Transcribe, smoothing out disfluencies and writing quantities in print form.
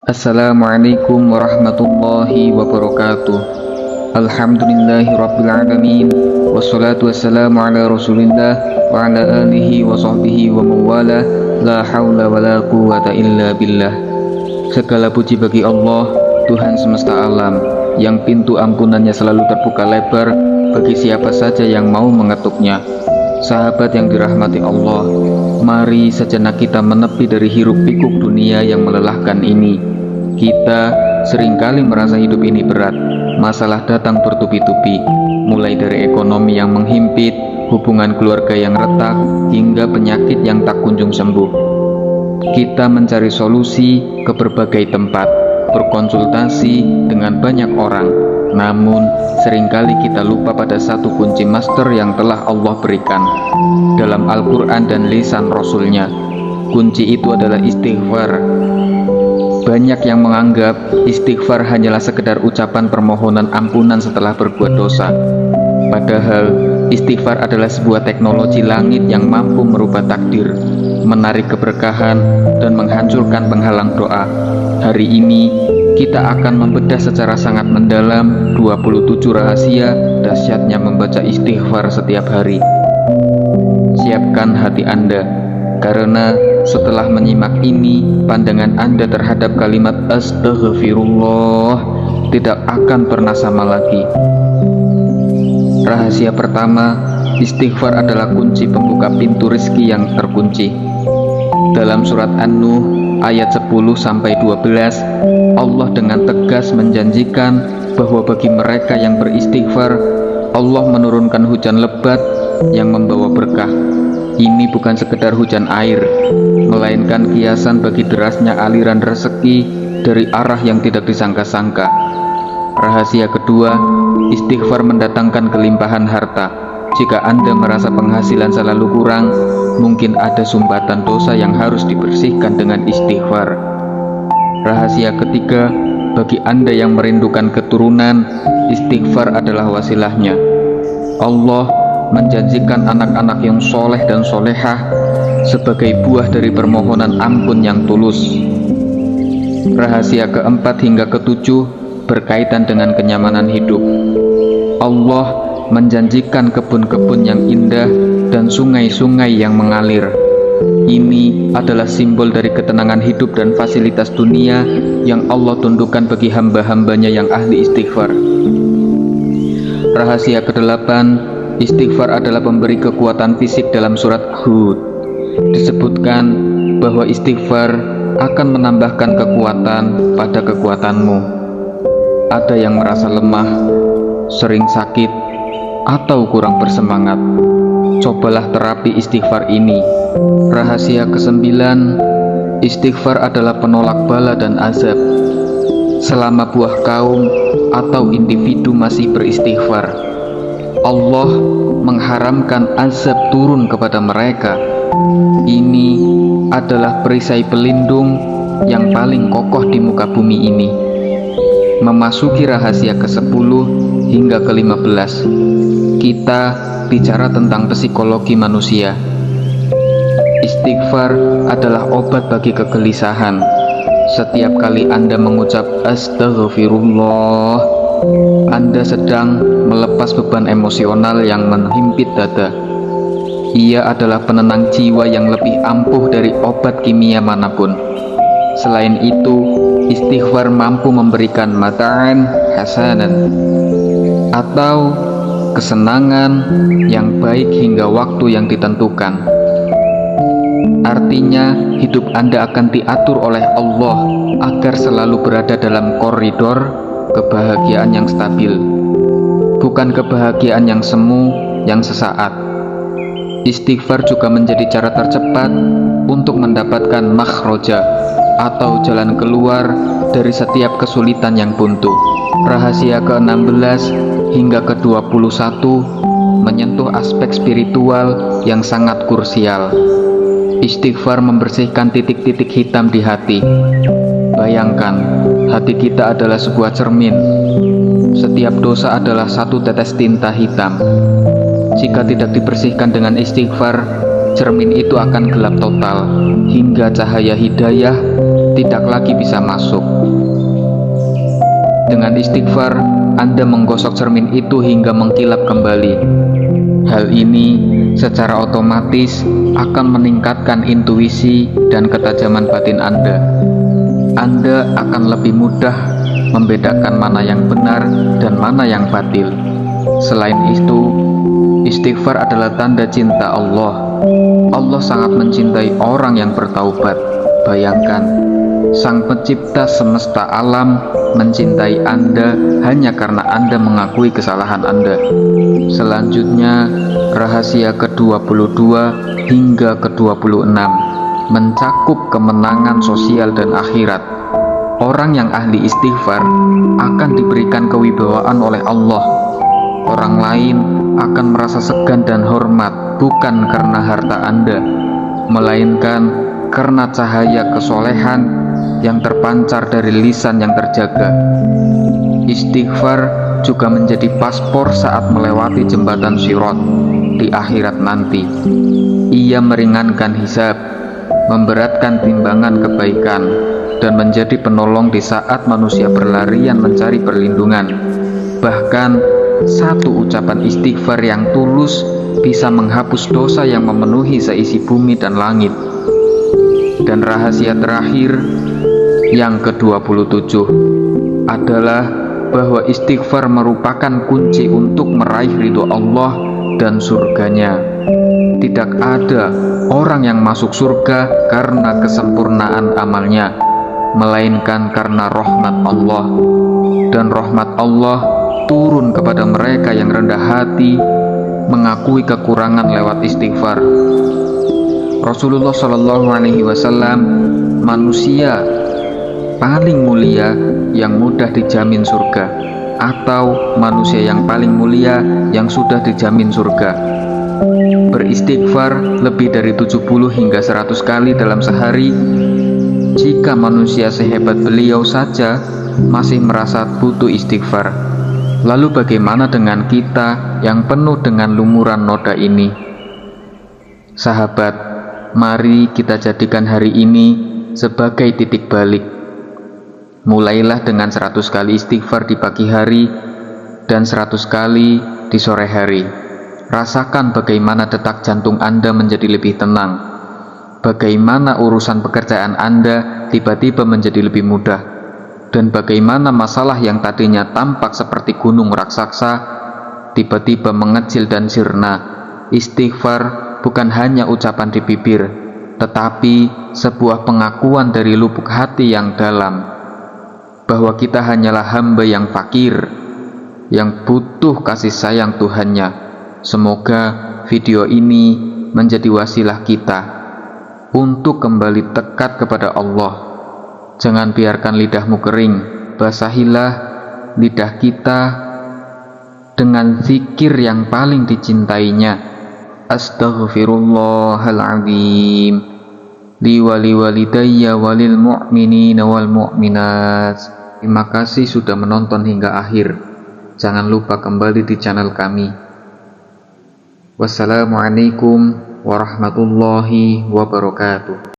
Assalamualaikum warahmatullahi wabarakatuh. Alhamdulillahirrabbilalamin. Wassalatu wassalamu ala rasulillah wa ala alihi wa sahbihi wa mawala. La hawla wa la quwata illa billah. Segala puji bagi Allah, Tuhan semesta alam, yang pintu ampunannya selalu terbuka lebar bagi siapa saja yang mau mengetuknya. Sahabat yang dirahmati Allah, mari sejenak kita menepi dari hiruk pikuk dunia yang melelahkan ini. Kita seringkali merasa hidup ini berat. Masalah datang bertubi-tubi, mulai dari ekonomi yang menghimpit, hubungan keluarga yang retak, hingga penyakit yang tak kunjung sembuh. Kita mencari solusi ke berbagai tempat, berkonsultasi dengan banyak orang. Namun, seringkali kita lupa pada satu kunci master yang telah Allah berikan dalam Al-Quran dan lisan Rasulnya. Kunci itu adalah istighfar. Banyak yang menganggap istighfar hanyalah sekedar ucapan permohonan ampunan setelah berbuat dosa. Padahal, istighfar adalah sebuah teknologi langit yang mampu merubah takdir, menarik keberkahan, dan menghancurkan penghalang doa. Hari ini, kita akan membedah secara sangat mendalam 27 rahasia dahsyatnya membaca istighfar setiap hari. Siapkan hati Anda, karena setelah menyimak ini, pandangan Anda terhadap kalimat astaghfirullah tidak akan pernah sama lagi. Rahasia pertama, istighfar adalah kunci pembuka pintu rezeki yang terkunci. Dalam surat An-Nuh ayat 10-12, Allah dengan tegas menjanjikan bahwa bagi mereka yang beristighfar, Allah menurunkan hujan lebat yang membawa berkah. Ini bukan sekedar hujan air, melainkan kiasan bagi derasnya aliran rezeki dari arah yang tidak disangka-sangka. Rahasia kedua, istighfar mendatangkan kelimpahan harta. Jika Anda merasa penghasilan selalu kurang, mungkin ada sumbatan dosa yang harus dibersihkan dengan istighfar. Rahasia ketiga, bagi Anda yang merindukan keturunan, istighfar adalah wasilahnya. Allah menjanjikan anak-anak yang soleh dan solehah sebagai buah dari permohonan ampun yang tulus. Rahasia keempat hingga ketujuh berkaitan dengan kenyamanan hidup. Allah menjanjikan kebun-kebun yang indah dan sungai-sungai yang mengalir. Ini adalah simbol dari ketenangan hidup dan fasilitas dunia yang Allah tundukkan bagi hamba-hambanya yang ahli istighfar. Rahasia kedelapan, istighfar adalah pemberi kekuatan fisik. Dalam surat Hud disebutkan bahwa istighfar akan menambahkan kekuatan pada kekuatanmu. Ada yang merasa lemah, sering sakit, atau kurang bersemangat. Cobalah terapi istighfar ini. Rahasia kesembilan, istighfar adalah penolak bala dan azab. Selama buah kaum atau individu masih beristighfar, Allah mengharamkan azab turun kepada mereka. Ini adalah perisai pelindung yang paling kokoh di muka bumi ini. Memasuki rahasia ke-10 hingga ke-15, kita bicara tentang psikologi manusia. Istighfar adalah obat bagi kegelisahan. Setiap kali Anda mengucap astaghfirullah, Anda sedang melepas beban emosional yang menghimpit dada. Ia adalah penenang jiwa yang lebih ampuh dari obat kimia manapun. Selain itu, istighfar mampu memberikan mata'an hasanan, atau kesenangan yang baik hingga waktu yang ditentukan. Artinya, hidup Anda akan diatur oleh Allah agar selalu berada dalam koridor kebahagiaan yang stabil, bukan kebahagiaan yang semu, yang sesaat. Istighfar juga menjadi cara tercepat untuk mendapatkan makhroja, atau jalan keluar dari setiap kesulitan yang buntu. Rahasia ke-16 hingga ke-21 menyentuh aspek spiritual yang sangat krusial. Istighfar membersihkan titik-titik hitam di hati. Bayangkan, hati kita adalah sebuah cermin. Setiap dosa adalah satu tetes tinta hitam. Jika tidak dibersihkan dengan istighfar, cermin itu akan gelap total, hingga cahaya hidayah tidak lagi bisa masuk. Dengan istighfar, Anda menggosok cermin itu hingga mengkilap kembali. Hal ini secara otomatis akan meningkatkan intuisi dan ketajaman batin Anda. Anda akan lebih mudah membedakan mana yang benar dan mana yang batil. Selain itu, istighfar adalah tanda cinta Allah. Allah sangat mencintai orang yang bertaubat. Bayangkan, Sang Pencipta semesta alam mencintai Anda hanya karena Anda mengakui kesalahan Anda. Selanjutnya, rahasia ke-22 hingga ke-26 mencakup kemenangan sosial dan akhirat. Orang yang ahli istighfar akan diberikan kewibawaan oleh Allah. Orang lain akan merasa segan dan hormat bukan karena harta Anda, melainkan karena cahaya kesolehan yang terpancar dari lisan yang terjaga. Istighfar juga menjadi paspor saat melewati jembatan Sirat di akhirat nanti. Ia meringankan hisab, memberatkan timbangan kebaikan, dan menjadi penolong di saat manusia berlarian mencari perlindungan. Bahkan satu ucapan istighfar yang tulus bisa menghapus dosa yang memenuhi seisi bumi dan langit. Dan rahasia terakhir yang ke-27 adalah bahwa istighfar merupakan kunci untuk meraih ridho Allah dan surganya. Tidak ada orang yang masuk surga karena kesempurnaan amalnya, melainkan karena rahmat Allah. Dan rahmat Allah turun kepada mereka yang rendah hati, mengakui kekurangan lewat istighfar. Rasulullah SAW, manusia paling mulia yang mudah dijamin surga, atau manusia yang paling mulia yang sudah dijamin surga. Beristighfar lebih dari 70 hingga 100 kali dalam sehari. Jika manusia sehebat beliau saja masih merasa butuh istighfar, lalu bagaimana dengan kita yang penuh dengan lumuran noda ini? Sahabat, mari kita jadikan hari ini sebagai titik balik. Mulailah dengan 100 kali istighfar di pagi hari dan 100 kali di sore hari. Rasakan bagaimana detak jantung Anda menjadi lebih tenang. Bagaimana urusan pekerjaan Anda tiba-tiba menjadi lebih mudah. Dan bagaimana masalah yang tadinya tampak seperti gunung raksasa tiba-tiba mengecil dan sirna. Istighfar bukan hanya ucapan di bibir, tetapi sebuah pengakuan dari lubuk hati yang dalam bahwa kita hanyalah hamba yang fakir, yang butuh kasih sayang Tuhannya. Semoga video ini menjadi wasilah kita untuk kembali dekat kepada Allah. Jangan biarkan lidahmu kering, basahilah lidah kita dengan zikir yang paling dicintainya. Astaghfirullahaladzim li wali walidayya walil mu'minina wal mu'minat. Terima kasih sudah menonton hingga akhir. Jangan lupa kembali di channel kami. Wassalamualaikum warahmatullahi wabarakatuh.